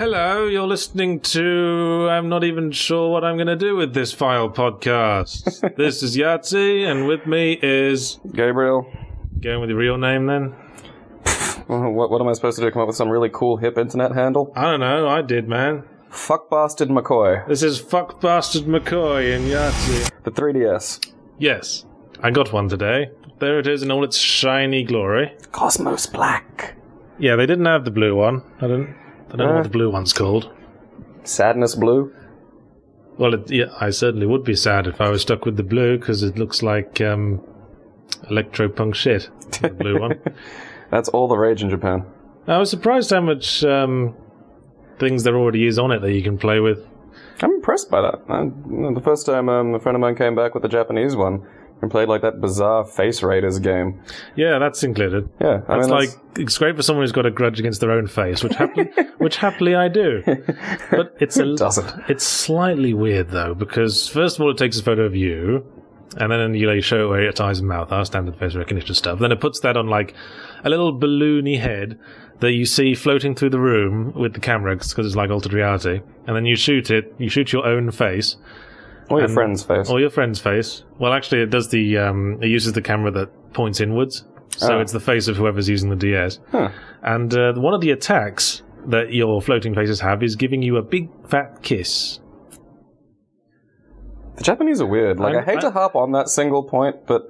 Hello, you're listening to... I'm not even sure what I'm going to do with this file podcast. This is Yahtzee, and with me is... Gabriel. Going with your real name, then? What am I supposed to do? Come up with some really cool hip internet handle? I don't know, I did, man. Fuck Bastard McCoy. This is Fuck Bastard McCoy in Yahtzee. The 3DS. Yes, I got one today. There it is in all its shiny glory. Cosmos Black. Yeah, they didn't have the blue one. I don't know what the blue one's called. Sadness Blue? Well, yeah, I certainly would be sad if I was stuck with the blue, because it looks like electropunk shit, the blue one. That's all the rage in Japan. I was surprised how much things there already is on it that you can play with. I'm impressed by that. The first time a friend of mine came back with the Japanese one and played like that bizarre Face Raiders game. Yeah, that's included. Yeah, it's great for someone who's got a grudge against their own face, which happily I do. But it's slightly weird though, because first of all it takes a photo of you, and then you show it where its eyes and mouth are, standard face recognition stuff. Then it puts that on like a little balloony head that you see floating through the room with the camera, because it's like altered reality. And then you shoot your own face. Or your friend's face. Or your friend's face. Well, actually, it does it uses the camera that points inwards. So it's the face of whoever's using the DS. Huh. And one of the attacks that your floating faces have is giving you a big fat kiss. The Japanese are weird. I hate to harp on that single point, but...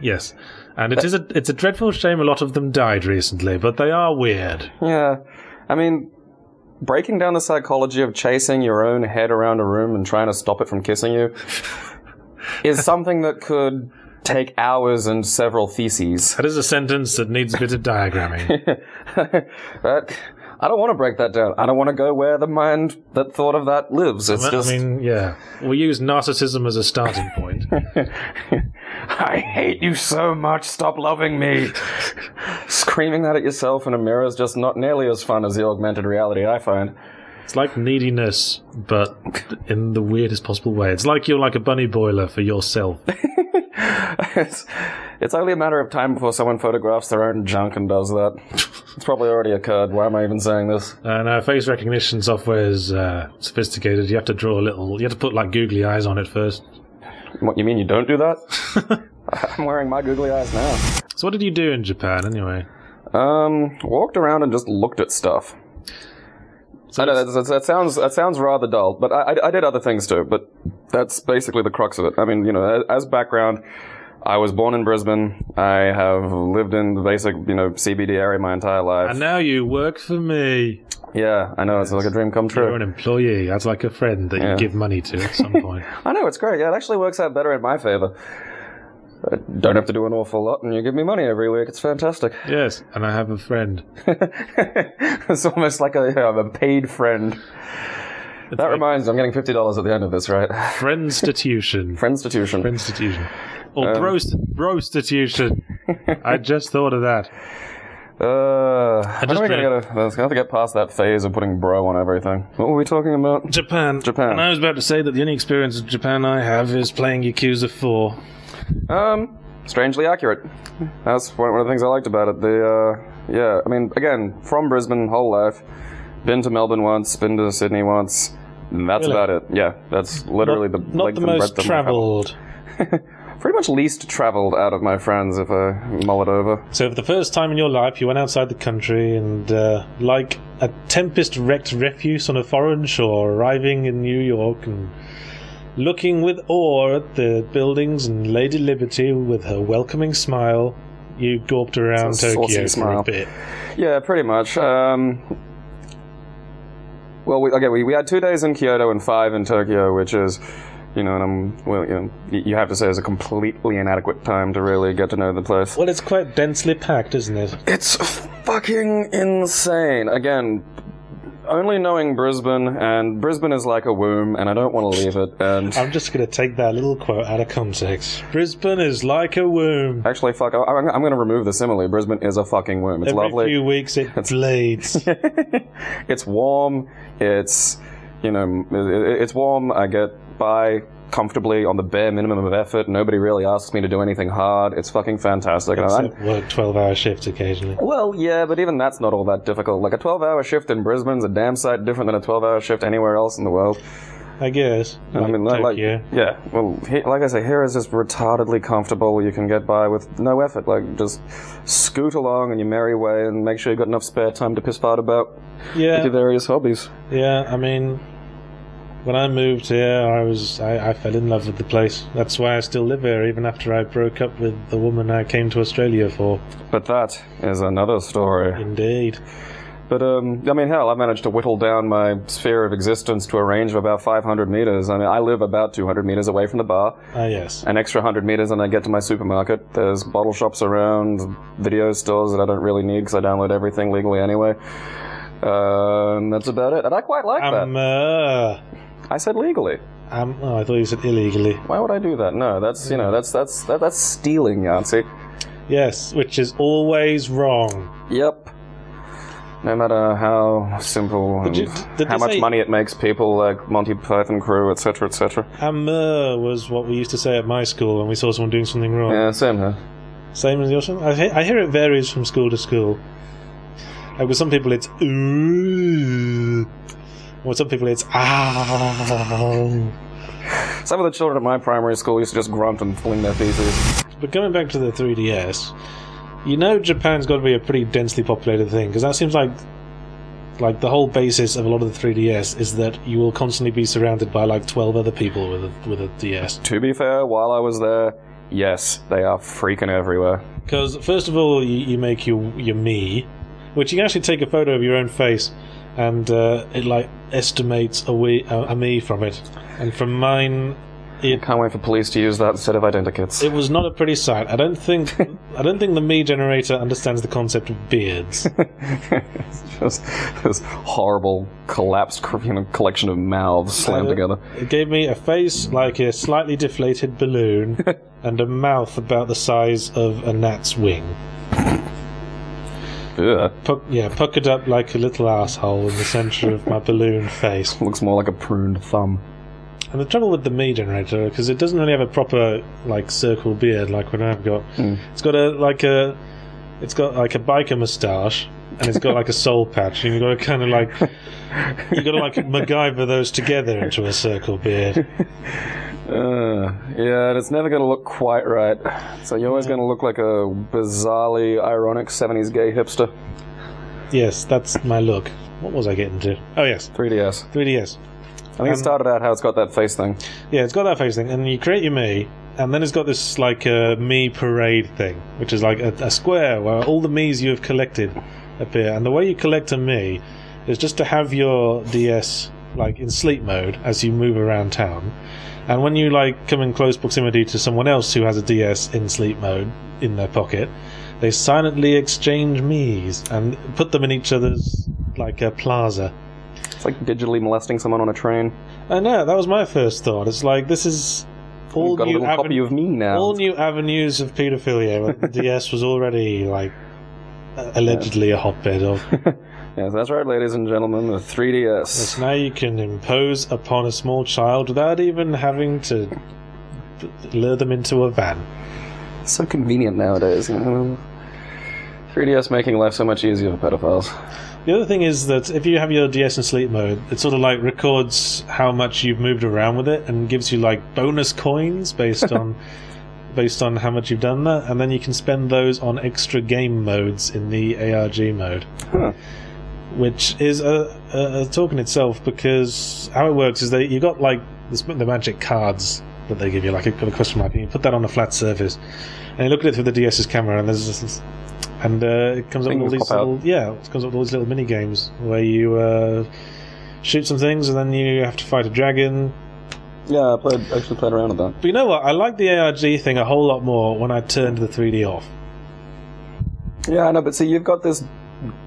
Yes. And it's a dreadful shame a lot of them died recently, but they are weird. Yeah. I mean... breaking down the psychology of chasing your own head around a room and trying to stop it from kissing you is something that could take hours and several theses. That is a sentence that needs a bit of diagramming. But I don't want to break that down. I don't want to go where the mind that thought of that lives. We use narcissism as a starting point. I hate you so much, stop loving me. Screaming that at yourself in a mirror is just not nearly as fun as the augmented reality, I find. It's like neediness, but in the weirdest possible way. It's like you're like a bunny boiler for yourself. It's only a matter of time before someone photographs their own junk and does that. It's probably already occurred. Why am I even saying this? No, face recognition software is sophisticated. You have to you have to put like googly eyes on it first. What, you mean you don't do that? I'm wearing my googly eyes now. So what did you do in Japan, anyway? Walked around and just looked at stuff. So I know that sounds rather dull, but I did other things too, but that's basically the crux of it. I mean, as background, I was born in Brisbane. I have lived in the basic, CBD area my entire life. And now you work for me. Yeah, I know, it's like a dream come true. You're an employee. That's like a friend that you give money to at some point. I know, it's great. Yeah, it actually works out better in my favor. I don't have to do an awful lot, and you give me money every week. It's fantastic. Yes, and I have a friend. It's almost like a paid friend. That reminds me, I'm getting $50 at the end of this, right? Friendstitution. Friendstitution. Or brostitution. I just thought of that. When are we going to have to get past that phase of putting bro on everything? What were we talking about? Japan. And I was about to say that the only experience of Japan I have is playing Yakuza 4. Strangely accurate. That's one of the things I liked about it. I mean, again, from Brisbane, whole life. Been to Melbourne once, been to Sydney once. And that's about it. Yeah, that's literally the length and breadth of my travel. Pretty much least travelled out of my friends if I mull it over. So for the first time in your life, you went outside the country and, like a tempest-wrecked refuse on a foreign shore, arriving in New York and looking with awe at the buildings and Lady Liberty with her welcoming smile, you gawped around Tokyo for a bit. Yeah, pretty much. We had 2 days in Kyoto and 5 in Tokyo, which is... you have to say it's a completely inadequate time to really get to know the place. Well, it's quite densely packed, isn't it? It's fucking insane. Again, only knowing Brisbane, and Brisbane is like a womb, and I don't want to leave it, and... I'm just going to take that little quote out of context. Brisbane is like a womb. Actually, fuck, I'm going to remove the simile. Brisbane is a fucking womb. It's lovely. Every few weeks it bleeds. It's warm, it's, it's warm, I get by comfortably on the bare minimum of effort. Nobody really asks me to do anything hard. It's fucking fantastic. Except work 12-hour shifts occasionally. Well, yeah, but even that's not all that difficult. Like, a 12-hour shift in Brisbane's a damn sight different than a 12-hour shift anywhere else in the world. I guess. I mean, yeah. Well, like I say, here is just retardedly comfortable. You can get by with no effort. Like, just scoot along in your merry way and make sure you've got enough spare time to piss fart about with your various hobbies. Yeah, I mean, when I moved here, I fell in love with the place. That's why I still live here, even after I broke up with the woman I came to Australia for. But that is another story. Indeed. But, I mean, hell, I've managed to whittle down my sphere of existence to a range of about 500 meters. I mean, I live about 200 meters away from the bar. Ah, yes. An extra 100 meters and I get to my supermarket. There's bottle shops around, video stores that I don't really need because I download everything legally anyway. And that's about it. And I quite like that. I said legally. Oh, I thought you said illegally. Why would I do that? No, that's, that's stealing, Yahtzee. Yes, which is always wrong. Yep. No matter how simple and how much money it makes people like Monty Python crew, etc., etc. Was what we used to say at my school when we saw someone doing something wrong. Yeah, same here. Same as yours? I hear it varies from school to school. Like with some people it's ooh. With some people it's ah. Some of the children at my primary school used to just grunt and fling their feces. But coming back to the 3DS... You know Japan's got to be a pretty densely populated thing, because that seems like the whole basis of a lot of the 3DS is that you will constantly be surrounded by like 12 other people with a DS. To be fair, while I was there, yes, they are freaking everywhere. Because first of all, you make your me, which you can actually take a photo of your own face, and it like estimates a me from it. And from mine... I can't wait for police to use that instead of identikits. It was not a pretty sight. I don't think the me generator understands the concept of beards. It's just this horrible collapsed collection of mouths slammed together. It gave me a face like a slightly deflated balloon and a mouth about the size of a gnat's wing. Yeah. Puckered up like a little asshole in the centre of my balloon face. Looks more like a pruned thumb. And the trouble with the me generator, because it doesn't really have a proper like circle beard like what I've got. It's got like a biker moustache, and it's got like a soul patch, and you've got to kind of like MacGyver those together into a circle beard. Yeah, and it's never going to look quite right. So you're always going to look like a bizarrely ironic 70s gay hipster. Yes, that's my look. What was I getting to? Oh yes, 3DS. I think it started out how it's got that face thing. Yeah, it's got that face thing, and you create your me, and then it's got this like me parade thing, which is like a square where all the me's you have collected appear. And the way you collect a me is just to have your DS like in sleep mode as you move around town, and when you like come in close proximity to someone else who has a DS in sleep mode in their pocket, they silently exchange me's and put them in each other's like a plaza. It's like digitally molesting someone on a train. I know, that was my first thought. It's like, this is all got new a little copy of me now. All new avenues of paedophilia, but the DS was already, like, allegedly a hotbed of. Yes, that's right, ladies and gentlemen, the 3DS. Yes, now you can impose upon a small child without even having to lure them into a van. It's so convenient nowadays, you know? 3DS making life so much easier for pedophiles. The other thing is that if you have your DS in sleep mode, it sort of like records how much you've moved around with it and gives you like bonus coins based on how much you've done that, and then you can spend those on extra game modes in the ARG mode. Huh. Which is a talk in itself, because how it works is that you got like the magic cards that they give you, like a question mark, and you put that on a flat surface, and you look at it through the DS's camera, and there's this. And it comes up with all these it comes up with all these little mini games where you shoot some things and then you have to fight a dragon. Yeah, I actually played around with that. But you know what? I like the ARG thing a whole lot more when I turned the 3D off. Yeah, I know, but see, you've got this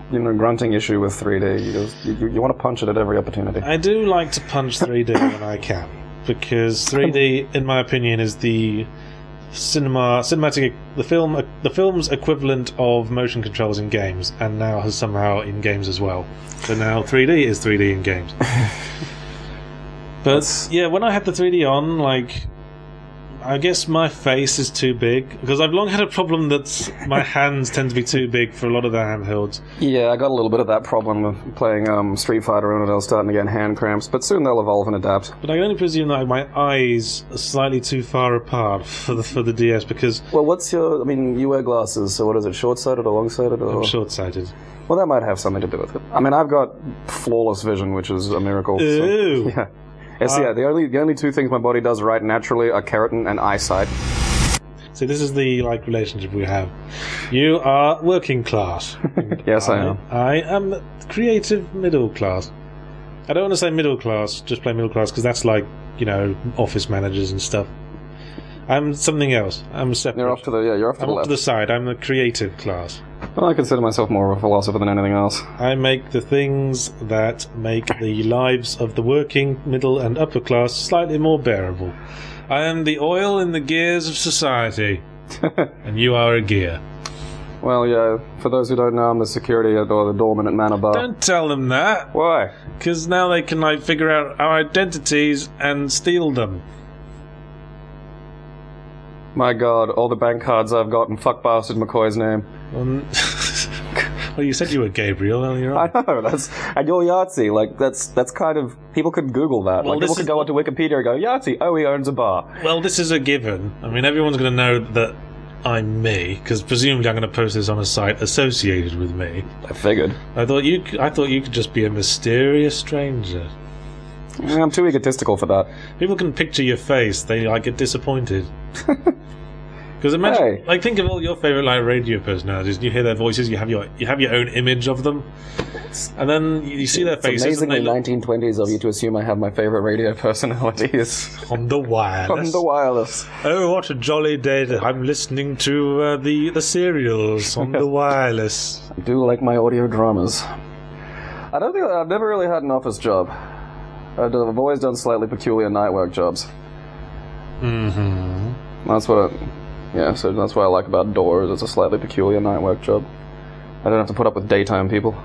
grunting issue with 3D. You want to punch it at every opportunity. I do like to punch 3D when I can, because 3D, in my opinion, is the the film's equivalent of motion controls in games, and now has somehow in games as well. So now 3D is 3D in games. But yeah, when I had the 3D on, like, I guess my face is too big, because I've long had a problem that my hands tend to be too big for a lot of the handhelds. Yeah, I got a little bit of that problem with playing Street Fighter, and I was starting to get hand cramps, but soon they'll evolve and adapt. But I can only presume that my eyes are slightly too far apart for the DS, because... Well, you wear glasses, so what is it, short-sighted or long-sighted? Or? I'm short-sighted. Well, that might have something to do with it. I mean, I've got flawless vision, which is a miracle. Ooh! So, yeah. The only two things my body does right naturally are keratin and eyesight. See, this is the relationship we have. You are working class. Yes, I am. I am creative middle class. I don't want to say middle class, just plain middle class, because that's like, office managers and stuff. I'm something else. I'm separate. You're off to the left. I'm off to the side. I'm the creative class. Well, I consider myself more of a philosopher than anything else. I make the things that make the lives of the working, middle, and upper class slightly more bearable. I am the oil in the gears of society, and you are a gear. Well, yeah, for those who don't know, I'm the security or the doorman at Manor Bar. Don't tell them that. Why? Because now they can, figure out our identities and steal them. My God, all the bank cards I've got in fuck bastard McCoy's name. Well, you said you were Gabriel earlier on. I know, and you're Yahtzee. That's kind of, people could Google that. Well, people could go onto Wikipedia and go, Yahtzee, he owns a bar. Well, this is a given. I mean, everyone's going to know that I'm me, because presumably I'm going to post this on a site associated with me. I figured. I thought you could just be a mysterious stranger. I'm too egotistical for that. People can picture your face; they get disappointed. Because imagine, think of all your favorite radio personalities. And you hear their voices, you have your own image of them, and then you see their faces. It's amazingly 1920s of you to assume I have my favorite radio personalities on the wireless. On the wireless. Oh, what a jolly day! I'm listening to the serials on the wireless. I do like my audio dramas. I've never really had an office job. I've always done slightly peculiar night work jobs. Mm-hmm. So that's what I like about Doors. It's a slightly peculiar night work job. I don't have to put up with daytime people.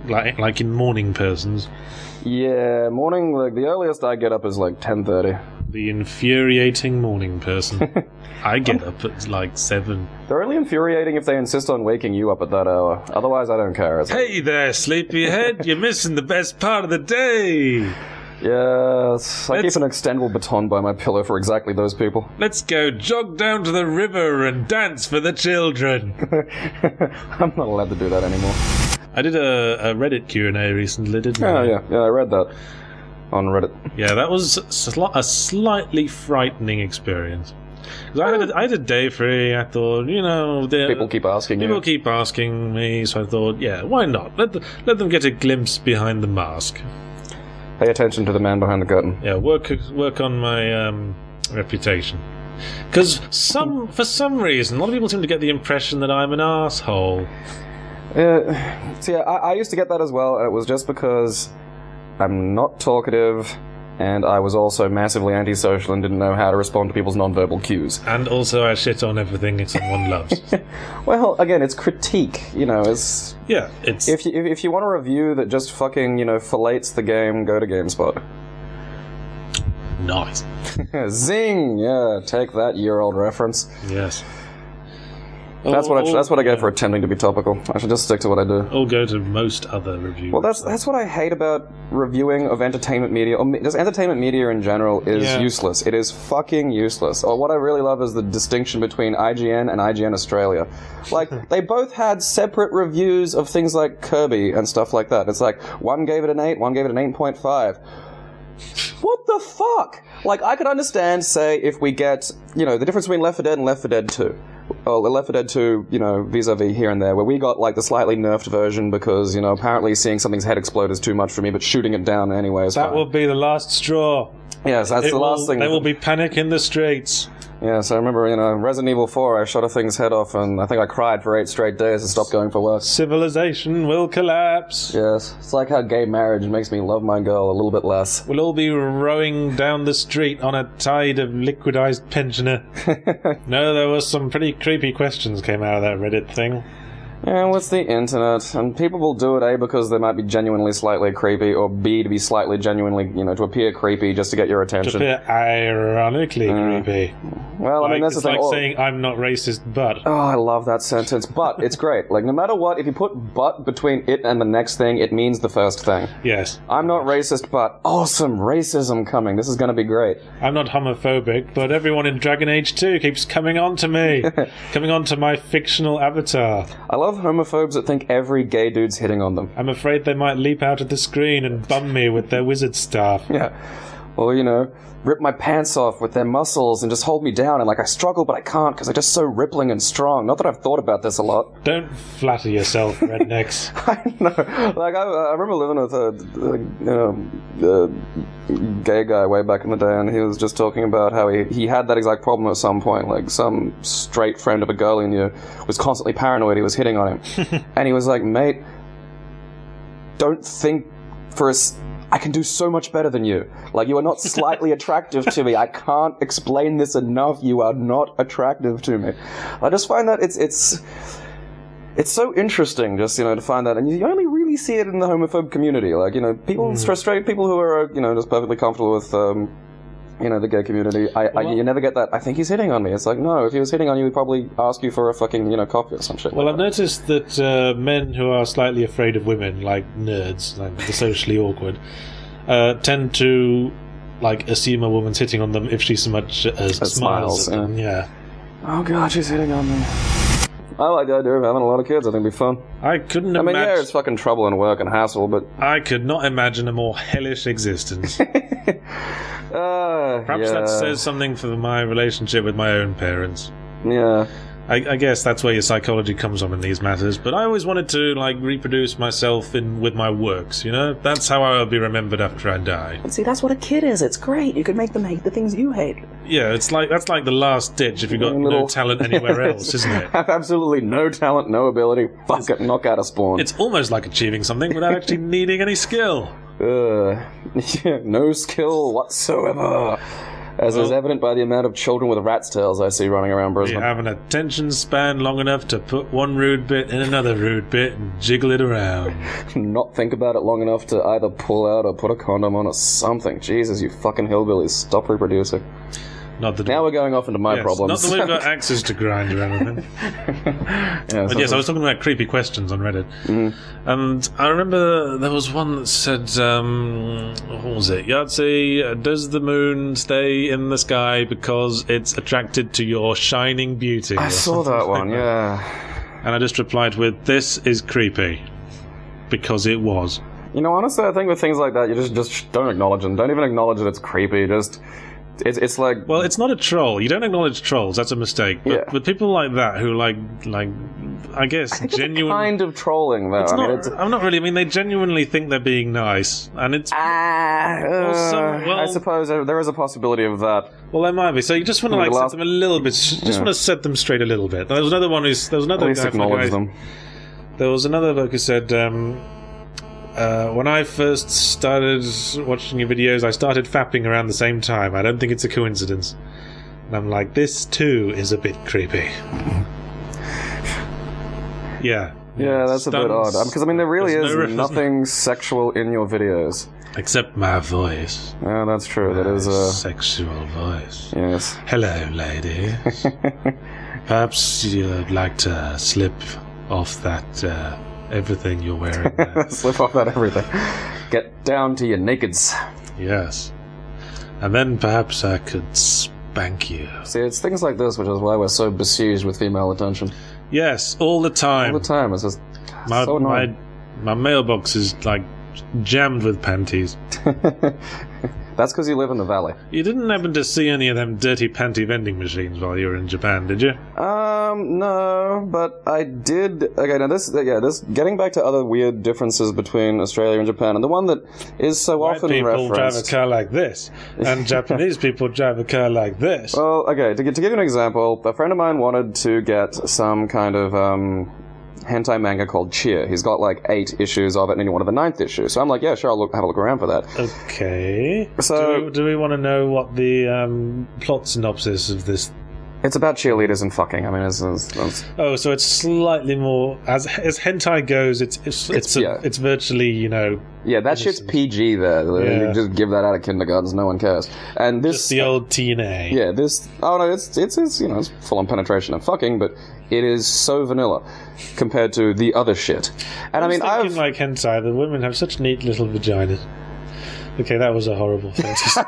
Like in morning persons? Yeah, morning, the earliest I get up is 10:30. The infuriating morning person. I get up at 7. They're only infuriating if they insist on waking you up at that hour. Otherwise, I don't care. Hey there, sleepyhead! You're missing the best part of the day! Yes, I keep an extendable baton by my pillow for exactly those people. Let's go jog down to the river and dance for the children. I'm not allowed to do that anymore. I did a Reddit Q&A recently, didn't I? Oh, yeah, I read that on Reddit. Yeah, that was a slightly frightening experience. Because I had a day free. I thought, people keep asking People keep asking me, so I thought, yeah, why not? Let them get a glimpse behind the mask. Pay attention to the man behind the curtain. Yeah, work on my reputation. Because for some reason, a lot of people seem to get the impression that I'm an asshole. I used to get that as well, and it was just because I'm not talkative, and I was also massively antisocial and didn't know how to respond to people's nonverbal cues. And also I shit on everything someone loves. Well, again, it's critique, it's... Yeah, it's... If you want a review that just fucking, fillets the game, go to GameSpot. Nice. Zing! Yeah, take that year-old reference. Yes. That's what I get for attempting to be topical. I should just stick to what I do. Or go to most other reviews. Well, that's what I hate about reviewing of entertainment media, or just entertainment media in general is useless. It is fucking useless. Or what I really love is the distinction between IGN and IGN Australia. They both had separate reviews of things like Kirby and stuff like that. It's one gave it an 8, one gave it an 8.5. What the fuck? I could understand, say, if we get, the difference between Left 4 Dead and Left 4 Dead 2. Well, Left 4 Dead 2, vis-a-vis here and there, where we got, the slightly nerfed version because, apparently seeing something's head explode is too much for me, but shooting it down anyway is fine. That will be the last straw. Yes, that's the last thing. There will be panic in the streets. Yes, I remember, Resident Evil 4, I shot a thing's head off, and I think I cried for 8 straight days and stopped going for work. Civilization will collapse. Yes, it's like how gay marriage makes me love my girl a little bit less. We'll all be rowing down the street on a tide of liquidized pensioner. No, there was some pretty creepy questions came out of that Reddit thing. Yeah, what's the internet? And people will do it, A, because they might be genuinely slightly creepy, or B, to be slightly genuinely, to appear creepy just to get your attention. To appear ironically creepy. Well, I mean, that's the thing. It's like saying, I'm not racist, but... Oh, I love that sentence. But, it's great. Like, no matter what, if you put but between it and the next thing, it means the first thing. Yes. I'm not racist, but awesome racism coming. This is going to be great. I'm not homophobic, but everyone in Dragon Age 2 keeps coming on to me. Coming on to my fictional avatar. I love homophobes that think every gay dude's hitting on them. I'm afraid they might leap out of the screen and bum me with their wizard staff. Yeah. Or, rip my pants off with their muscles and just hold me down, and I struggle, but I can't because they're just so rippling and strong. Not that I've thought about this a lot. Don't flatter yourself, rednecks. I know. I remember living with a gay guy way back in the day, and he was just talking about how he had that exact problem at some point. Like, some straight friend of a girl he knew was constantly paranoid he was hitting on him. And he was like, mate, don't think for I can do so much better than you. Like, you are not slightly attractive to me. I can't explain this enough. You are not attractive to me. I just find that it's so interesting just, to find that. And you only really see it in the homophobe community. Like, people, straight people who are, just perfectly comfortable with, the gay community. You never get that, I think he's hitting on me. It's like, no, if he was hitting on you, he'd probably ask you for a fucking, coffee or some shit. Well, I've noticed that men who are slightly afraid of women, like nerds, like the socially awkward, tend to, assume a woman's hitting on them if she so much as smiles at them. Yeah. Oh god, she's hitting on me. I like the idea of having a lot of kids. I think it'd be fun. I couldn't imagine... I mean, yeah, it's fucking trouble and work and hassle, but... I could not imagine a more hellish existence. Perhaps that says something for my relationship with my own parents. Yeah. I guess that's where your psychology comes from in these matters, but I always wanted to, reproduce myself with my works, That's how I'll be remembered after I die. See, that's what a kid is. It's great. You can make them hate the things you hate. Yeah, that's like the last ditch if you've got no talent anywhere else, isn't it? Have absolutely no talent, no ability. Fuck it, knock out a spawn. It's almost like achieving something without actually needing any skill. No skill whatsoever. As is evident by the amount of children with rat's tails I see running around Brisbane. We have an attention span long enough to put one rude bit in another rude bit and jiggle it around. Not think about it long enough to either pull out or put a condom on or something. Jesus, you fucking hillbillies. Stop reproducing. Now we're going off into my problems. Not that we've got axes to grind or anything. But yes, I was talking about creepy questions on Reddit. And I remember there was one that said, what was it? Yahtzee, does the moon stay in the sky because it's attracted to your shining beauty? I saw that one, yeah. And I just replied with, this is creepy. Because it was. Honestly, I think with things like that, you just don't acknowledge them. Don't even acknowledge that it's creepy. It's like... Well, it's not a troll. You don't acknowledge trolls. That's a mistake. But with people like that who I guess, I think genuine... it's a kind of trolling, though. I'm not really. I mean, they genuinely think they're being nice. And it's... I suppose there is a possibility of that. Well, there might be. So you just want to, set them a little bit... Just want to set them straight a little bit. There was another one who's... There was another guy acknowledge them. There was another bloke who said... when I first started watching your videos, I started fapping around the same time. I don't think it's a coincidence. And I'm like, this too is a bit creepy. Yeah. Yeah, that's a bit odd. Because, there really is nothing sexual in your videos. Except my voice. Yeah, that's true. That is a... sexual voice. Yes. Hello, ladies. Perhaps you'd like to slip off that... everything you're wearing there. Slip off that everything. Get down to your nakeds. Yes. And then perhaps I could spank you. See, it's things like this which is why we're so besieged with female attention. Yes, all the time. All the time. It's just so annoying. My mailbox is, jammed with panties. That's because you live in the valley. You didn't happen to see any of them dirty panty vending machines while you were in Japan, did you? No, but I did... Okay, now this... getting back to other weird differences between Australia and Japan, and the one that is so often referenced... White people drive a car like this, and Japanese people drive a car like this. Well, okay, to give you an example, a friend of mine wanted to get some kind of... hentai manga called Cheer. He's got 8 issues of it and he wanted the 9th issue. So I'm like, yeah, sure, I'll have a look around for that. Okay. So do we want to know what the plot synopsis of this It's about cheerleaders and fucking. I mean, it's Oh, so it's slightly more as hentai goes. It's virtually, you know. Yeah, that shit's PG there. Yeah. You just give that out of kindergartens, no one cares. And this, just the old TNA. Yeah, this. Oh no, it's you know, it's full on penetration and fucking, but it is so vanilla compared to the other shit. And I mean, thinking like hentai, the women have such neat little vaginas. Okay, that was a horrible thing to say.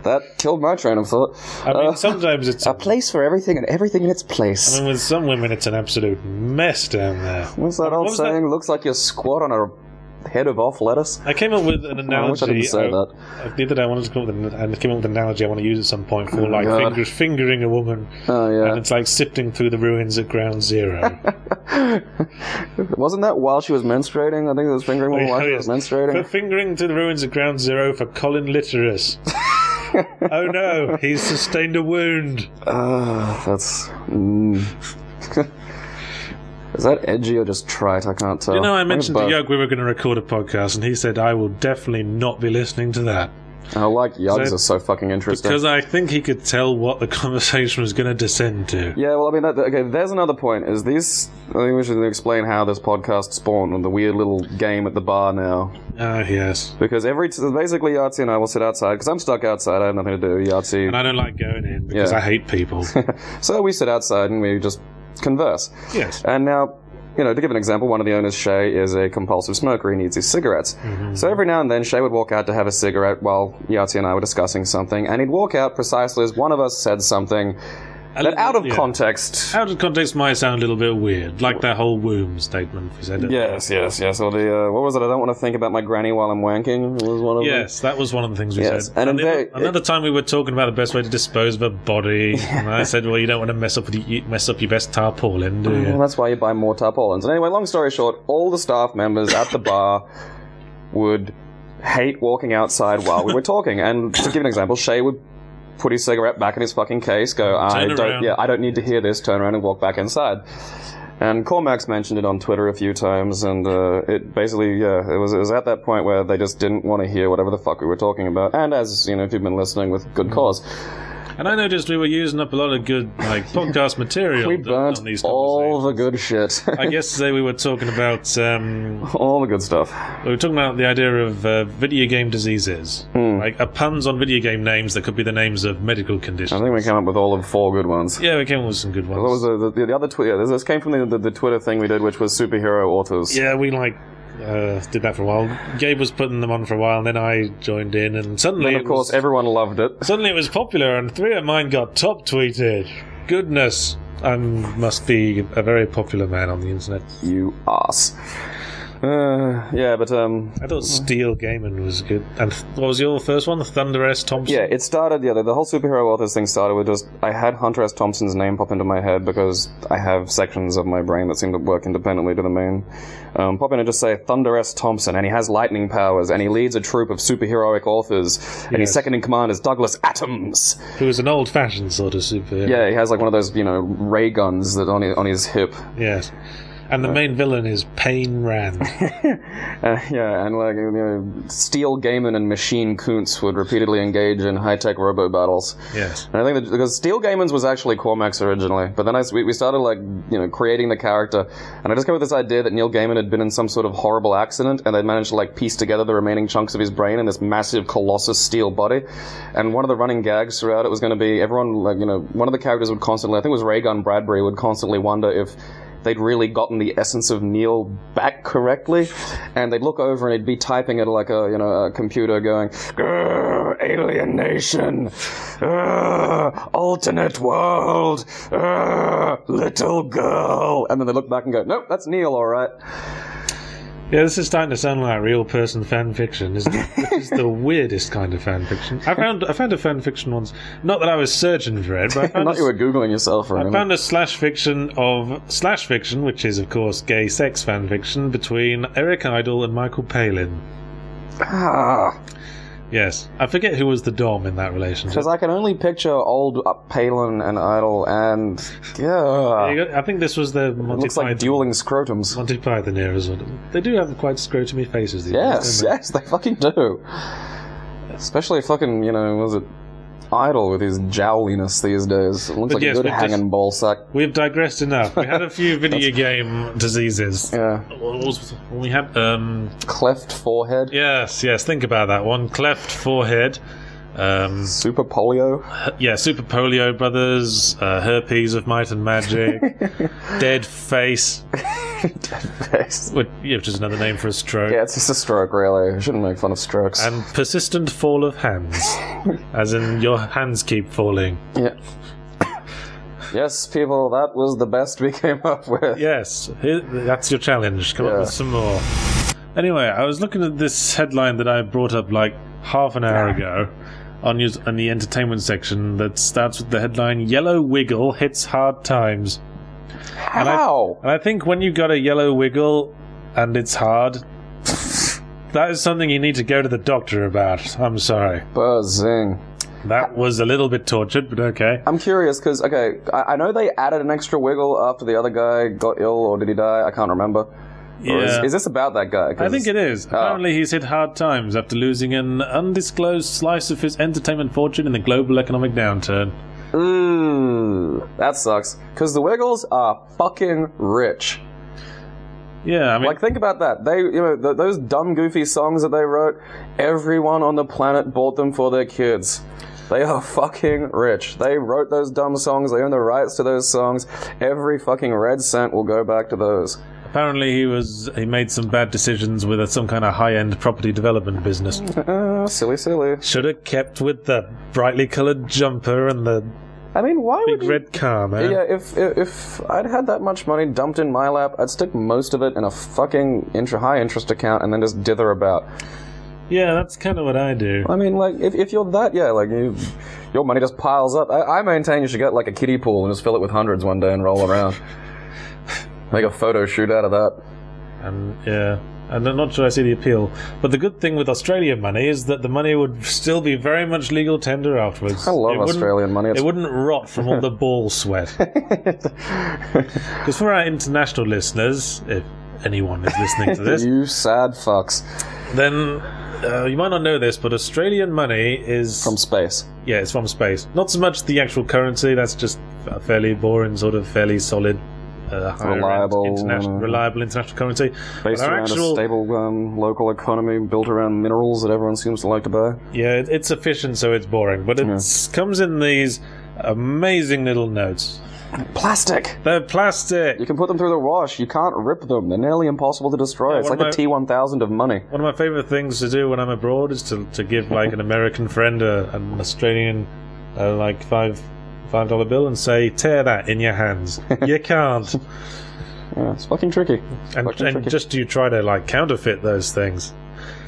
That killed my train of thought. I mean, sometimes it's a place for everything and everything in its place. I mean, with some women, it's an absolute mess down there. What's that old saying? Looks like you squat on a head of off lettuce. I came up with an analogy. I wish I didn't say that. The other day I wanted to come up with an analogy I want to use at some point for like fingering a woman. Oh yeah. And it's like sifting through the ruins at ground zero. Wasn't that while she was menstruating? I think it was fingering a woman while she was menstruating. For fingering to the ruins at ground zero for Colin Litterus. Oh no, he's sustained a wound. That's... Is that edgy or just trite? I can't tell. You know, I mentioned to Yug we were going to record a podcast, and he said, I will definitely not be listening to that. I like Yugs are so fucking interesting. Because I think he could tell what the conversation was going to descend to. Yeah, well, I mean, okay, there's another point. I think we should explain how this podcast spawned and the weird little game at the bar now. Ah, yes. Because basically Yahtzee and I will sit outside, because I'm stuck outside, I have nothing to do. Yahtzee... And I don't like going in, because I hate people. So we sit outside and we just converse. Yes. And now... You know, to give an example, one of the owners, Shay, is a compulsive smoker. He needs his cigarettes. Mm-hmm. So every now and then, Shay would walk out to have a cigarette while Yahtzee and I were discussing something, and he'd walk out precisely as one of us said something that out of context... Out of context might sound a little bit weird, like that whole womb statement we said. Yes. Or the, what was it? I don't want to think about my granny while I'm wanking. Was one of them. Yes, that was one of the things we said. And another time we were talking about the best way to dispose of a body, and I said, well, you don't want to mess up your best tarpaulin, do you? Well, that's why you buy more tarpaulins. And anyway, long story short, all the staff members at the bar would hate walking outside while we were talking. And to give an example, Shay would put his cigarette back in his fucking case, go, I don't need to hear this, turn around and walk back inside. And Cormax mentioned it on Twitter a few times, and it basically, it was at that point where they just didn't want to hear whatever the fuck we were talking about. And as, you know, if you've been listening with good cause. And I noticed we were using up a lot of good podcast material. We burnt on these all the good shit. I guess today we were talking about... all the good stuff. We were talking about the idea of video game diseases. Like puns on video game names that could be the names of medical conditions. I think we came up with all of 4 good ones. Yeah, we came up with some good ones. What was the other Twitter? This came from the Twitter thing we did, which was superhero authors. Yeah, we did that for a while. Gabe was putting them on for a while, and then I joined in, and suddenly... And of course, everyone loved it. Suddenly it was popular, and 3 of mine got top tweeted. Goodness, I must be a very popular man on the internet. You ass. Yeah, but I thought Steel Gaiman was good. And what was your first one? The Thunder S. Thompson? Yeah, it started, the whole superhero authors thing started with just, I had Hunter S. Thompson's name pop into my head because I have sections of my brain that seem to work independently to the main. Pop in and just say Thunder S. Thompson, and he has lightning powers, and he leads a troupe of superheroic authors, and his second in command is Douglas Adams. Who is an old-fashioned sort of superhero. Yeah, he has like one of those, ray guns that on his hip. Yes. And the main villain is Pain Rand. And Steel Gaiman and Machine Kuntz would repeatedly engage in high-tech robo battles. Yes. And I think that because Steel Gaiman's was actually Cormax originally, but then we started creating the character, and I just came with this idea that Neil Gaiman had been in some sort of horrible accident, and they'd managed to piece together the remaining chunks of his brain in this massive colossus steel body. And one of the running gags throughout it was going to be everyone one of the characters would constantly, I think it was Raygun Bradbury, would constantly wonder if they'd really gotten the essence of Neil back correctly, and they'd look over and he'd be typing at a computer going, alienation, alternate world, little girl, and then they look back and go, nope, that's Neil, all right. Yeah, this is starting to sound like real person fan fiction, isn't it? This is the weirdest kind of fan fiction. I found a fan fiction once. Not that I was searching for it, but I found not you were Googling yourself or anything. I found a slash fiction, which is of course gay sex fan fiction between Eric Idle and Michael Palin. Ah. Yes, I forget who was the dom in that relationship. Because I can only picture old Palin and Idol, and I think this was the Monty it looks like dueling scrotums. Monty Python era as well. They do have quite scrotumy faces these days, yes, they fucking do. Especially fucking, was it idle with his jowliness these days. It looks like a good hanging ball sack. We've digressed enough. We had a few video game diseases. Yeah. We had cleft forehead. Yes. Think about that one. Cleft forehead. Super polio. Yeah, Super Polio Brothers, herpes of might and magic, dead face. Dead face. Which is another name for a stroke. Yeah, it's just a stroke, really. I shouldn't make fun of strokes. And persistent fall of hands. As in, your hands keep falling. Yeah. Yes, people, that was the best we came up with. Yes, that's your challenge. Come up with some more. Anyway, I was looking at this headline that I brought up like half an hour ago. On the entertainment section that starts with the headline, Yellow Wiggle hits hard times. How? And I think when you got a yellow wiggle and it's hard, that is something you need to go to the doctor about. I'm sorry. Buzzing. That was a little bit tortured, but okay. I'm curious because, I know they added an extra wiggle after the other guy got ill, or did he die? I can't remember. Yeah. Is this about that guy? I think it is. Apparently he's hit hard times after losing an undisclosed slice of his entertainment fortune in the global economic downturn. That sucks. Because the Wiggles are fucking rich. Yeah, I mean... Like, think about that. They, those dumb, goofy songs that they wrote, everyone on the planet bought them for their kids. They are fucking rich. They wrote those dumb songs. They own the rights to those songs. Every fucking red cent will go back to those. Apparently he made some bad decisions with some kind of high-end property development business. Silly. Should have kept with the brightly coloured jumper and the big red car, man. Yeah, if I'd had that much money dumped in my lap, I'd stick most of it in a fucking high-interest account and then just dither about. Yeah, that's kind of what I do. I mean, like, if you're that, your money just piles up. I maintain you should get, like, a kiddie pool and just fill it with hundreds one day and roll around. Make a photo shoot out of that. And I'm not sure I see the appeal. But the good thing with Australian money is that the money would still be very much legal tender afterwards. I love Australian money. It wouldn't rot from all the ball sweat. Because for our international listeners, if anyone is listening to this... You sad fucks. Then... you might not know this, but Australian money is... From space. Yeah, it's from space. Not so much the actual currency, that's just a fairly boring, sort of fairly solid... reliable international currency. Based around a stable local economy built around minerals that everyone seems to like to buy. Yeah, it's efficient, so it's boring. But it comes in these amazing little notes. Plastic! They're plastic! You can put them through the wash. You can't rip them. They're nearly impossible to destroy. It's like the T-1000 of money. One of my favourite things to do when I'm abroad is to give like an American friend an Australian like $5 bill and say, tear that in your hands. You can't. Yeah, it's fucking tricky. And just do you try to like counterfeit those things?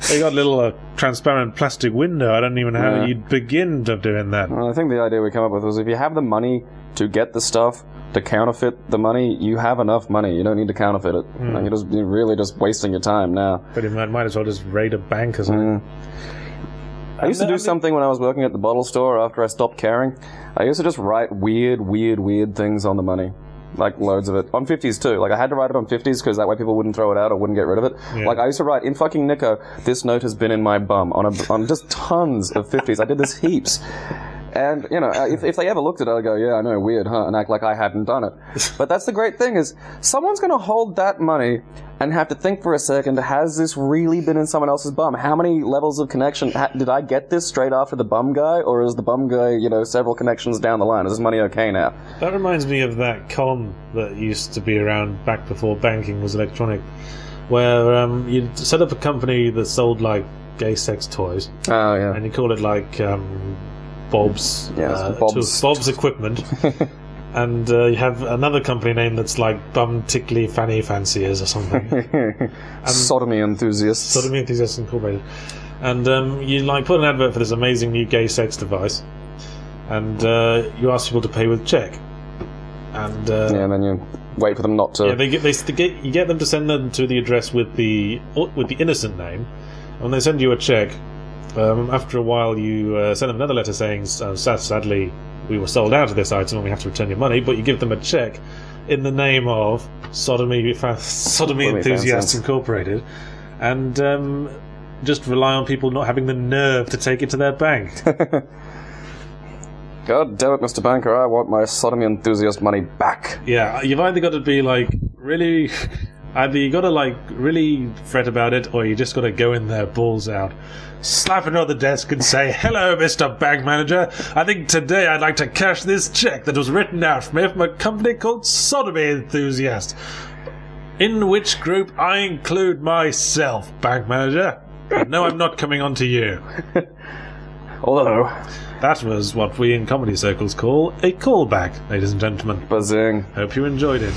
They got a little transparent plastic window. I don't even know how you'd begin to doing that. Well, I think the idea we came up with was if you have the money to get the stuff, to counterfeit the money, you have enough money. You don't need to counterfeit it. You're really just wasting your time now. But you might as well just raid a bank or something. I used to do something when I was working at the bottle store after I stopped caring. I used to just write weird things on the money. Like, loads of it. On 50s, too. Like, I had to write it on 50s because that way people wouldn't throw it out or wouldn't get rid of it. Yeah. Like, I used to write, in fucking Nico, this note has been in my bum, on just tons of 50s. I did this heaps. And, if they ever looked at it, I'd go, yeah, I know, weird, huh? And act like I hadn't done it. But that's the great thing is, someone's going to hold that money and have to think for a second, has this really been in someone else's bum? How many levels of connection? Did I get this straight after the bum guy? Or is the bum guy, several connections down the line? Is this money okay now? That reminds me of that con that used to be around back before banking was electronic, where you'd set up a company that sold, like, gay sex toys. Oh, yeah. And you call it, like, Bob's Equipment. And you have another company name that's like Bum Tickly Fanny Fanciers or something. Sodomy Enthusiasts. Sodomy Enthusiasts Incorporated. And you like put an advert for this amazing new gay sex device, and you ask people to pay with check. And and then you wait for them not to. Yeah, you get them to send them to the address with the innocent name, and when they send you a check, after a while you send them another letter saying, sadly, we were sold out of this item and we have to return your money, but you give them a check in the name of Sodomy Enthusiasts Incorporated, and just rely on people not having the nerve to take it to their bank. God damn it, Mr. Banker, I want my sodomy enthusiast money back. Yeah, you've either got to be like really... Either you got to like really fret about it, or you just got to go in there balls out, slap it on the desk and say, "Hello, Mr. Bank Manager. I think today I'd like to cash this check that was written out for me from a company called Sodomy Enthusiast, in which group I include myself, Bank Manager. No, I'm not coming on to you." Although... That was what we in comedy circles call a callback, ladies and gentlemen. Buzzing. Hope you enjoyed it.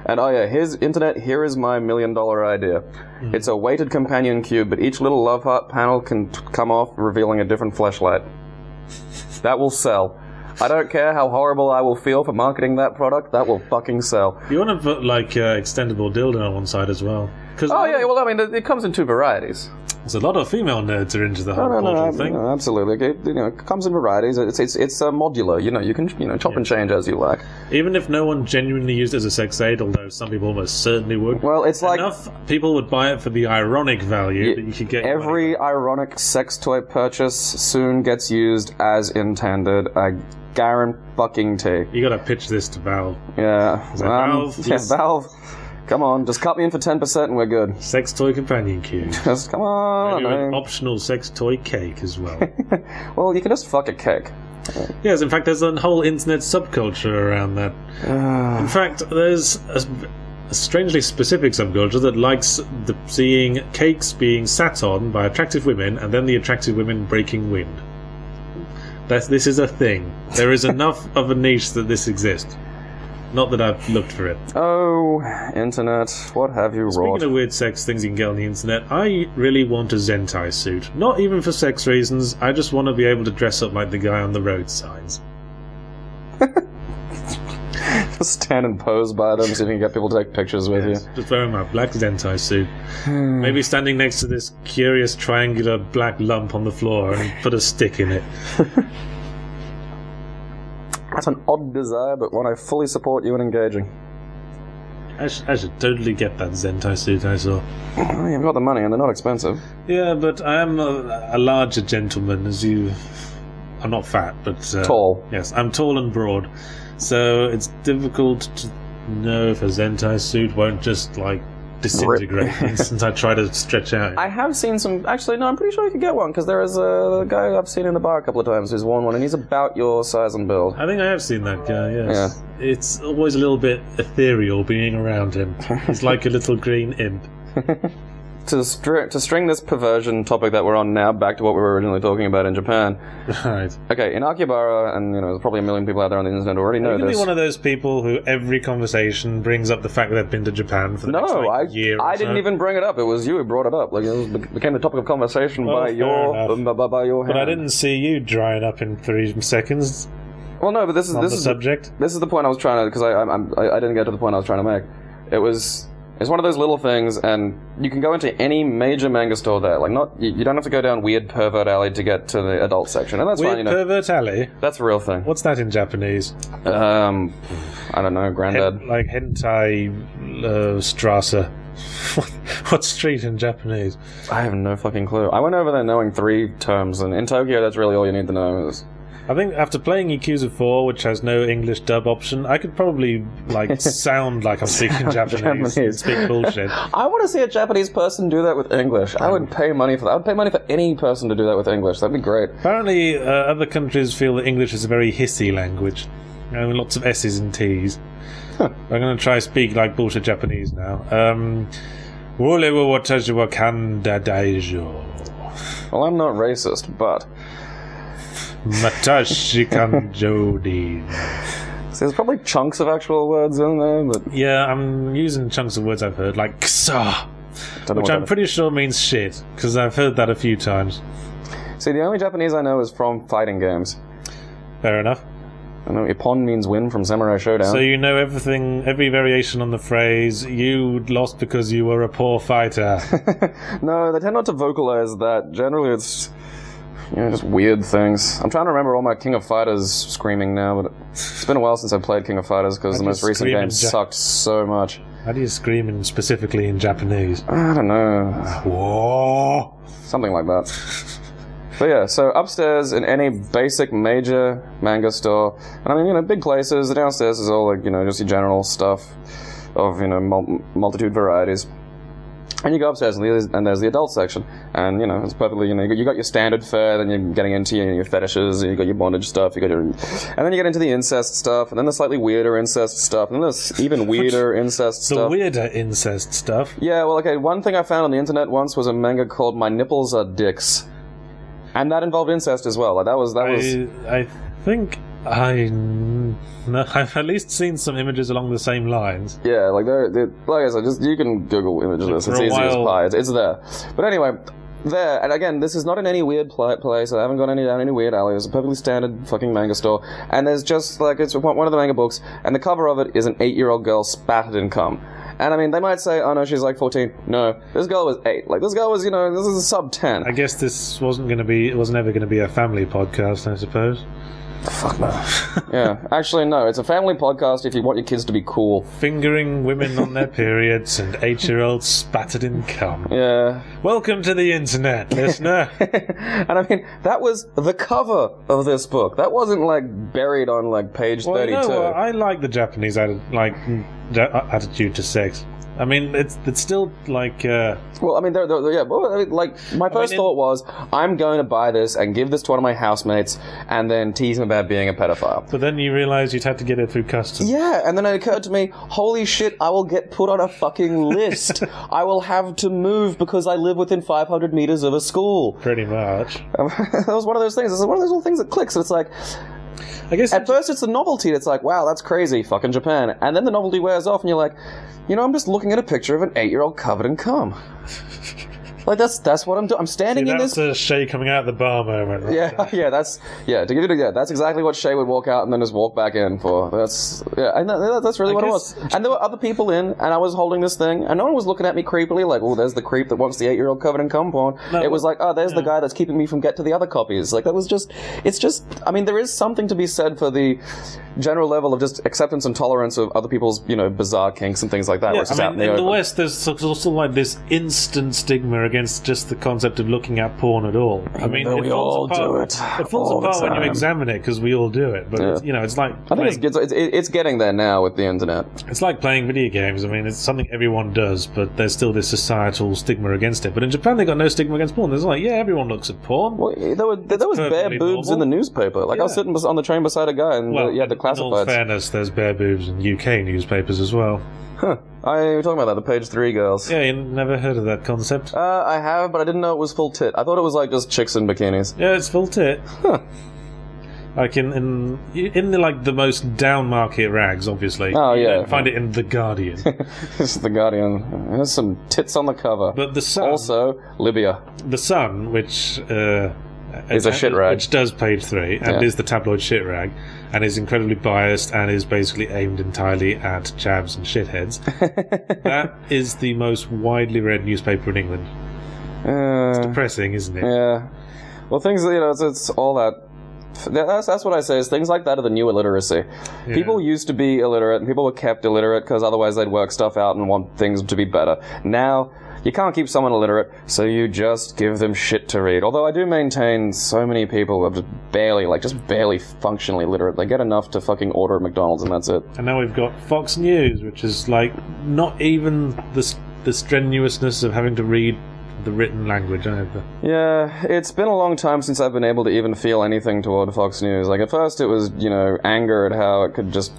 And oh yeah, here's internet, here is my $1 million idea. It's a weighted companion cube, but each little love heart panel can come off, revealing a different fleshlight. That will sell. I don't care how horrible I will feel for marketing that product, that will fucking sell. You want to put like extendable dildo on one side as well. Oh yeah, well I mean, it comes in 2 varieties. There's a lot of female nerds are into the whole portal thing. No, absolutely. It comes in varieties. It's modular. You can chop and change as you like. Even if no one genuinely used it as a sex aid, although some people almost certainly would. Well, it's like enough people would buy it for the ironic value that you could get. Every ironic sex toy purchase soon gets used as intended. I guarantee. You got to pitch this to Valve. Yeah, Valve. Yeah, Valve. Come on, just cut me in for 10% and we're good. Sex toy companion cube. Just come on. Maybe an optional sex toy cake as well. Well, you can just fuck a cake. Yes, in fact, there's a whole internet subculture around that. In fact, there's a strangely specific subculture that likes seeing cakes being sat on by attractive women and then the attractive women breaking wind. This is a thing. There is enough of a niche that this exists. Not that I've looked for it. Oh, internet, what have you wrought? Speaking of weird sex things you can get on the internet, I really want a Zentai suit. Not even for sex reasons, I just want to be able to dress up like the guy on the road signs. Just stand and pose by them so you can get people to take pictures with you. Just wearing my black Zentai suit. Maybe standing next to this curious triangular black lump on the floor and put a stick in it. That's an odd desire, but one I fully support you in engaging. I should totally get that Zentai suit I saw. Well, you've got the money and they're not expensive. Yeah, but I am a larger gentleman, as you... I'm not fat, but... tall. Yes, I'm tall and broad. So it's difficult to know if a Zentai suit won't just, like, disintegrate since I try to stretch out. I have seen some... Actually, no, I'm pretty sure you could get one, because there is a guy I've seen in the bar a couple of times who's worn one, and he's about your size and build. I think I have seen that guy, yes. Yeah. It's always a little bit ethereal being around him. He's like a little green imp. To string this perversion topic that we're on now back to what we were originally talking about in Japan. Right. Okay, in Akihabara, and there's probably 1 million people out there on the internet who already know this. Are you this. one of those people who every conversation brings up the fact that they've been to Japan for the next year or I didn't even bring it up. It was you who brought it up. Like, it became the topic of conversation by your hand. But I didn't see you drying up in 3 seconds. Well, no, but this is the subject. This is the point I was trying to, because I didn't get to the point I was trying to make. It's one of those little things, and you can go into any major manga store there. Like, you don't have to go down Weird Pervert Alley to get to the adult section, and that's Weird fine. Pervert Alley? That's a real thing. What's that in Japanese? I don't know, Granddad. Like Hentai Strasse. What street in Japanese? I have no fucking clue. I went over there knowing 3 terms, and in Tokyo, that's really all you need to know. I think after playing Yakuza 4, which has no English dub option, I could probably, sound like I'm speaking Japanese and speak bullshit. I want to see a Japanese person do that with English. I would pay money for that. I would pay money for any person to do that with English. That'd be great. Apparently, other countries feel that English is a very hissy language. Lots of S's and T's. I'm going to try speak like bullshit Japanese now. Wole wo watashi wa kanda daijou. Well, I'm not racist, but... Matashi kanjodi. So there's probably chunks of actual words in there, but... Yeah, I'm using chunks of words I've heard, like ksa, which I'm pretty sure means shit, because I've heard that a few times. See, the only Japanese I know is from fighting games. Fair enough. I know Ippon means win from Samurai Showdown. So you know every variation on the phrase, you lost because you were a poor fighter. No, they tend not to vocalize that. Generally it's... just weird things. I'm trying to remember all my King of Fighters screaming now, but it's been a while since I played King of Fighters because the most recent game sucked so much. How do you scream specifically in Japanese? I don't know. Whoa! Something like that. But yeah, so upstairs in any basic major manga store, and I mean, big places, the downstairs is all like, just your general stuff of, multitude varieties. And you go upstairs, and there's the adult section. And, it's perfectly, you got your standard fare, then you're getting into your fetishes, and you got your bondage stuff, and then you get into the incest stuff, and then the slightly weirder incest stuff, and then there's even weirder incest stuff. The weirder incest stuff? Yeah, well, okay, one thing I found on the internet once was a manga called My Nipples Are Dicks. And that involved incest as well. Like, that was... I think I've at least seen some images along the same lines. Yeah, like like I said, you can Google images of this. It's easy as pie. It's there. But anyway, there, and again, this is not in any weird place. I haven't gone down any weird alley. It's a perfectly standard fucking manga store. And there's just, like, it's one of the manga books, and the cover of it is an 8-year-old girl spattered in cum. And I mean, they might say, oh no, she's like 14. No, this girl was 8. Like, this girl was, this is a sub 10. I guess this wasn't ever going to be a family podcast, I suppose. Fuck no. Yeah, actually, no. It's a family podcast if you want your kids to be cool. Fingering women on their periods and 8-year-olds spattered in cum. Yeah. Welcome to the internet, listener. And I mean, that was the cover of this book. That wasn't, like, buried on, like, page 32. I like the Japanese attitude to sex. I mean, it's still like... Well, I mean, my first thought was, I'm going to buy this and give this to one of my housemates and then tease him about being a pedophile. But then you realised you'd have to get it through customs. Yeah, and then it occurred to me, holy shit, I will get put on a fucking list. I will have to move because I live within 500 meters of a school. Pretty much. That was one of those things. It's one of those little things that clicks, and it's like... I guess at first it's the novelty that's like, wow, that's crazy, fucking Japan. And then the novelty wears off and you're like, I'm just looking at a picture of an 8-year-old covered in cum. Like, that's what I'm doing. I'm standing in this... That's a Shay coming out of the bar moment, right? That's exactly what Shay would walk out and then just walk back in for. That's really what it was. And there were other people in, and I was holding this thing, and no one was looking at me creepily, like, oh, there's the creep that wants the 8-year-old covered in cum porn. No, it was like, oh, there's the guy that's keeping me from get to the other copies. Like, that was just... It's just... I mean, there is something to be said for the general level of just acceptance and tolerance of other people's, bizarre kinks and things like that. Yeah, in the West, there's also like this instant stigma against just the concept of looking at porn at all. I mean, we all do it. It falls apart when you examine it because we all do it. But it's like I think it's getting there now with the internet. It's like playing video games. I mean, it's something everyone does, but there's still this societal stigma against it. But in Japan, they got no stigma against porn. There's like, everyone looks at porn. Well, there was bare boobs in the newspaper. Like I was sitting on the train beside a guy, and you had the classifieds. In all fairness, there's bare boobs in UK newspapers as well. Huh. You're talking about that, the page 3 girls. Yeah, you never heard of that concept? I have, but I didn't know it was full tit. I thought it was like just chicks in bikinis. Yeah, it's full tit. Huh. Like in the like the most down market rags, obviously. Oh yeah. You find it in The Guardian. This is The Guardian. There's some tits on the cover. But the Sun, also Libya. The Sun, which is a shit rag, which does page 3 and is the tabloid shit rag, and is incredibly biased and is basically aimed entirely at chavs and shitheads. That is the most widely read newspaper in England. It's depressing, isn't it? Yeah. Well, things, it's all that. That's what I say, is things like that are the new illiteracy. Yeah. People used to be illiterate, and people were kept illiterate because otherwise they'd work stuff out and want things to be better. Now, you can't keep someone illiterate, so you just give them shit to read. Although I do maintain so many people are just barely functionally literate. They get enough to fucking order at McDonald's and that's it. And now we've got Fox News, which is like not even the strenuousness of having to read the written language either. Yeah, it's been a long time since I've been able to even feel anything toward Fox News. Like, at first it was, anger at how it could just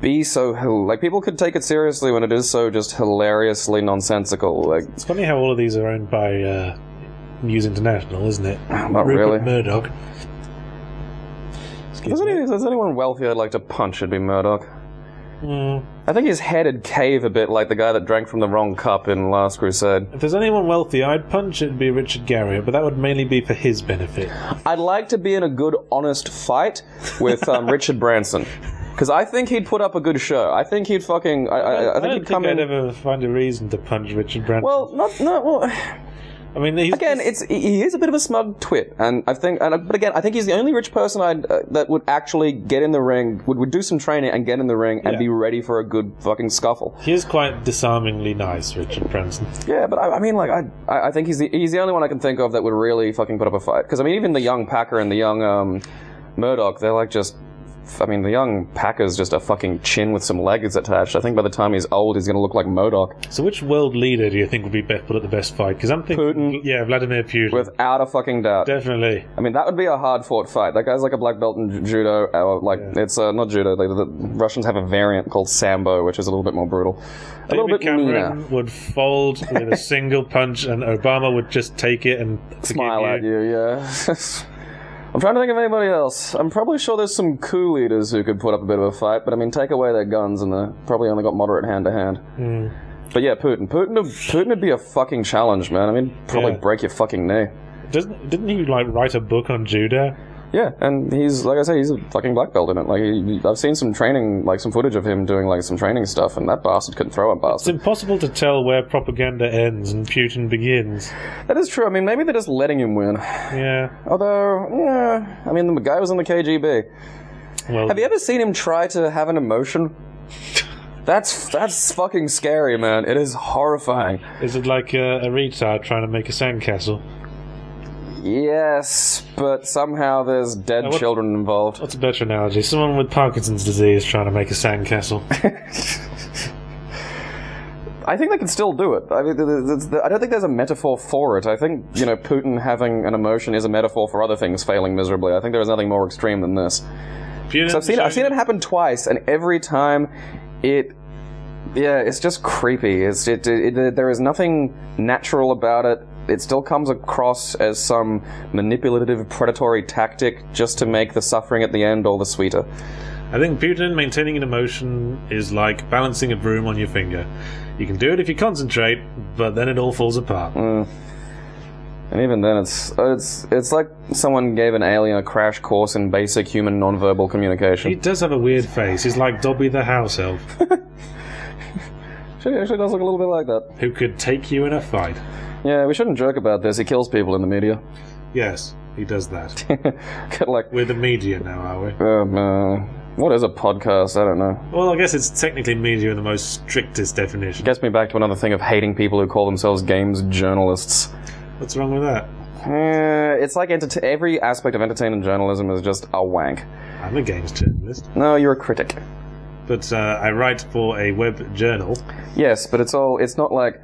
be so... Like, people could take it seriously when it is so just hilariously nonsensical. Like, it's funny how all of these are owned by News International, isn't it? Not Rupert really. Murdoch. If there's anyone wealthy I'd like to punch, it'd be Murdoch. I think his head would cave a bit like the guy that drank from the wrong cup in Last Crusade. If there's anyone wealthy I'd punch, it'd be Richard Garriott, but that would mainly be for his benefit. I'd like to be in a good, honest fight with Richard Branson. Because I think he'd put up a good show. I think he'd fucking... I think he'd come in... I'd ever find a reason to punch Richard Branson. Well, I mean, he is a bit of a smug twit, but I think he's the only rich person that would actually get in the ring, would do some training and get in the ring and be ready for a good fucking scuffle. He is quite disarmingly nice, Richard Branson. Yeah, but I mean, like, I think he's the only one I can think of that would really fucking put up a fight. Because I mean, even the young Packer and the young Murdoch, they're like just. I mean, the young Packer's just a fucking chin with some legs attached. I think by the time he's old, he's going to look like MODOK. So which world leader do you think would be put at the best fight? Because I'm thinking... Putin. Yeah, Vladimir Putin. Without a fucking doubt. Definitely. I mean, that would be a hard-fought fight. That guy's like a black belt in judo. It's not judo. The Russians have a variant called Sambo, which is a little bit more brutal. A little bit Cameron meaner. Would fold with a single punch, and Obama would just take it and smile at you, yeah. I'm trying to think of anybody else. I'm probably sure there's some coup leaders who could put up a bit of a fight, but I mean, take away their guns and they probably only got moderate hand-to-hand. But yeah, Putin would be a fucking challenge, man. I mean, probably break your fucking knee. Didn't he, like, write a book on judo? Yeah, and he's, like I say, he's a fucking black belt in it. Like, I've seen some training, like some footage of him doing like some training stuff, and that bastard couldn't throw a bastard. It's impossible to tell where propaganda ends and Putin begins. That is true. I mean, maybe they're just letting him win. Yeah. Although, yeah, I mean, the guy was in the KGB. Well, have you ever seen him try to have an emotion? That's fucking scary, man. It is horrifying. Is it like a retard trying to make a sandcastle? Yes, but somehow there's dead children involved. What's a better analogy? Someone with Parkinson's disease trying to make a sandcastle. I think they can still do it. I mean, I don't think there's a metaphor for it. I think, Putin having an emotion is a metaphor for other things failing miserably. I think there is nothing more extreme than this. So I've seen it happen twice, and every time it's just creepy. There is nothing natural about it. It still comes across as some manipulative, predatory tactic just to make the suffering at the end all the sweeter. I think Putin maintaining an emotion is like balancing a broom on your finger. You can do it if you concentrate, but then it all falls apart. And even then, it's like someone gave an alien a crash course in basic human nonverbal communication. He does have a weird face. He's like Dobby the house elf. He actually does look a little bit like that. Who could take you in a fight. Yeah, we shouldn't joke about this. He kills people in the media. Yes, he does that. Like, we're the media now, are we? What is a podcast? I don't know. Well, I guess it's technically media in the most strictest definition. Gets me back to another thing of hating people who call themselves games journalists. What's wrong with that? It's like every aspect of entertainment journalism is just a wank. I'm a games journalist. No, you're a critic. But I write for a web journal. Yes, but it's not like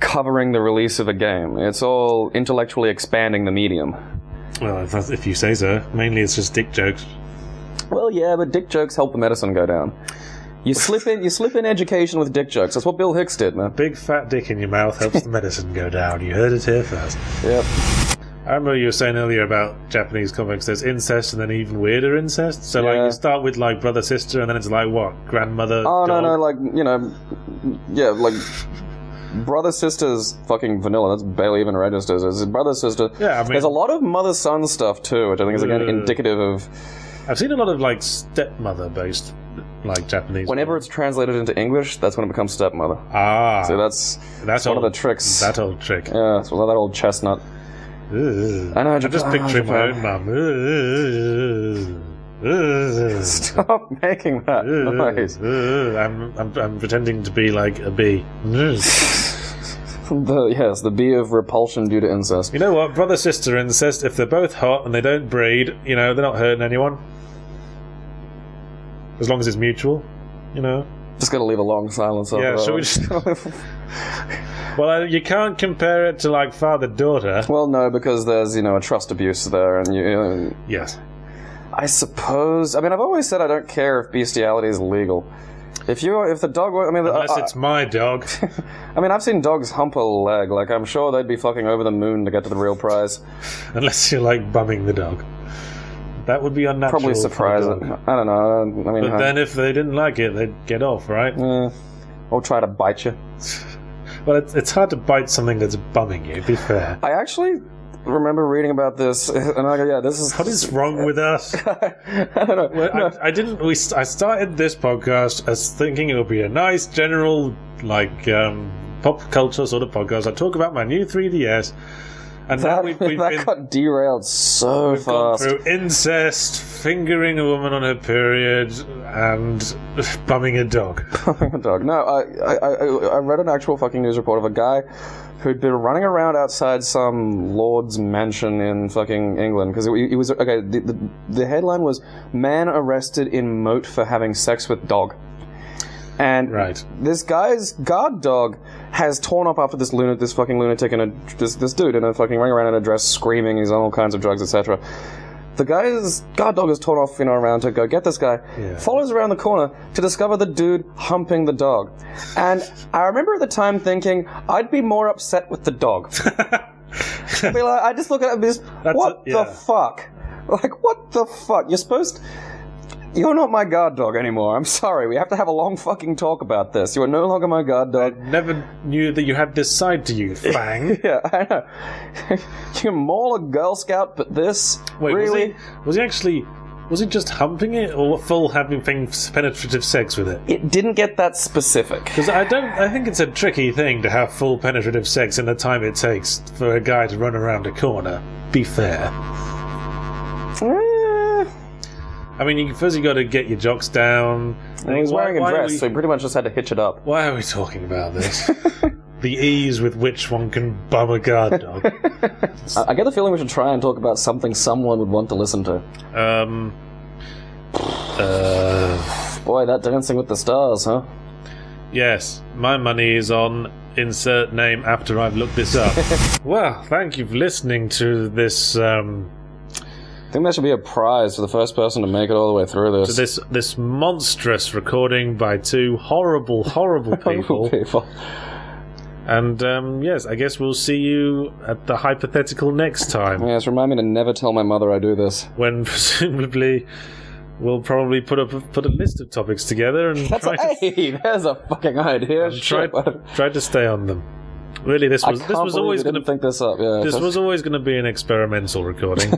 covering the release of a game. It's all intellectually expanding the medium. Well, if you say so. Mainly it's just dick jokes. Well, yeah, but dick jokes help the medicine go down. You slip in education with dick jokes. That's what Bill Hicks did, man. Big fat dick in your mouth helps the medicine go down. You heard it here first. Yep. I remember you were saying earlier about Japanese comics, there's incest and then even weirder incest. So, like, you start with, like, brother-sister, and then it's like, what? Grandmother? Oh, dog? no, like, like... brother-sister's fucking vanilla. That's barely even registers. It's brother-sister. Yeah, I mean... There's a lot of mother-son stuff, too, which I think is, again, indicative of... I've seen a lot of, like, stepmother-based, like, Japanese... Whenever it's translated into English, that's when it becomes stepmother. Ah. So that's one of the tricks. That old trick. Yeah, it's that old chestnut. Ooh. I know, I'm just picturing my own mum. Stop making that noise. I'm pretending to be like a bee. The bee of repulsion due to incest. You know what? Brother-sister incest, if they're both hot and they don't breed, they're not hurting anyone. As long as it's mutual, Just gotta leave a long silence over that. Yeah, should we just... Well, you can't compare it to, like, father-daughter. Well, no, because there's, a trust abuse there, and Yes. I suppose... I mean, I've always said I don't care if bestiality is legal. If the dog... Unless it's my dog. I mean, I've seen dogs hump a leg. Like, I'm sure they'd be fucking over the moon to get to the real prize. Unless you're, like, bumming the dog. That would be unnatural. Probably surprise it. I don't know. I mean, but then if they didn't like it, they'd get off, right? Yeah. Or try to bite you. Well, it's hard to bite something that's bumming you, be fair. I actually remember reading about this, and I go, yeah, this is... What is wrong with us? I don't know. Well, no. I started this podcast as thinking it would be a nice, general, like, pop culture sort of podcast. I talk about my new 3DS. And now we've got derailed so fast. Gone through incest, fingering a woman on her period, and bumming a dog. Bumming a dog. No, I read an actual fucking news report of a guy who'd been running around outside some lord's mansion in fucking England because he was okay. The headline was "Man arrested in moat for having sex with dog." And this guy's guard dog has torn up after this fucking lunatic and this dude in a fucking running around in a dress screaming, he's on all kinds of drugs, etc. The guy's guard dog is torn off, around to go get this guy, follows around the corner to discover the dude humping the dog. And I remember at the time thinking, I'd be more upset with the dog. I'd be like, I just look at it and be just, what the fuck? Like, what the fuck? You're not my guard dog anymore. I'm sorry. We have to have a long fucking talk about this. You are no longer my guard dog. I never knew that you had this side to you, Fang. Yeah, I know. You can maul a Girl Scout, but this... Wait, really? Was he just humping it, or full having penetrative sex with it? It didn't get that specific. Because I think it's a tricky thing to have full penetrative sex in the time it takes for a guy to run around a corner. Be fair. I mean, first you got to get your jocks down. And he was wearing a dress, so he pretty much just had to hitch it up. Why are we talking about this? The ease with which one can bum a guard dog. I get the feeling we should try and talk about something someone would want to listen to. Boy, that Dancing with the Stars, huh? Yes, my money is on insert name after I've looked this up. Well, thank you for listening to this... I think that should be a prize for the first person to make it all the way through this. So this monstrous recording by two horrible people. And yes, I guess we'll see you at the hypothetical next time. Yes, remind me to never tell my mother I do this. When presumably we'll probably put a list of topics together and there's a fucking idea. Try to stay on them. Really, this was always going to think this up. Yeah, this was always going to be an experimental recording,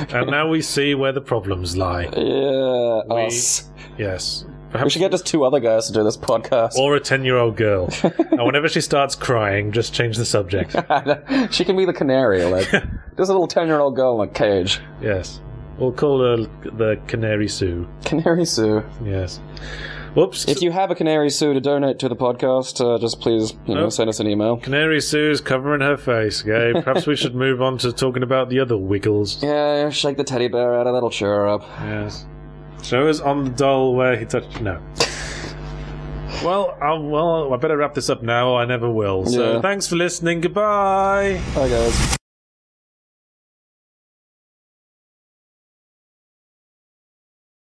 and now we see where the problems lie. Yeah, us. Yes. Perhaps we should get just two other guys to do this podcast, or a 10-year-old girl. And whenever she starts crying, just change the subject. She can be the canary, like there's a little 10-year-old girl in a cage. Yes, we'll call her the Canary Sue. Canary Sue. Yes. Whoops. If you have a Canary Sue to donate to the podcast, just please send us an email. Canary Sue's covering her face, Gabe. Perhaps we should move on to talking about the other Wiggles. Yeah, shake the teddy bear out of that'll cheer her up. Yes. Show us on the doll where he touched... No. Well, I better wrap this up now, or I never will. So thanks for listening. Goodbye. Bye, guys.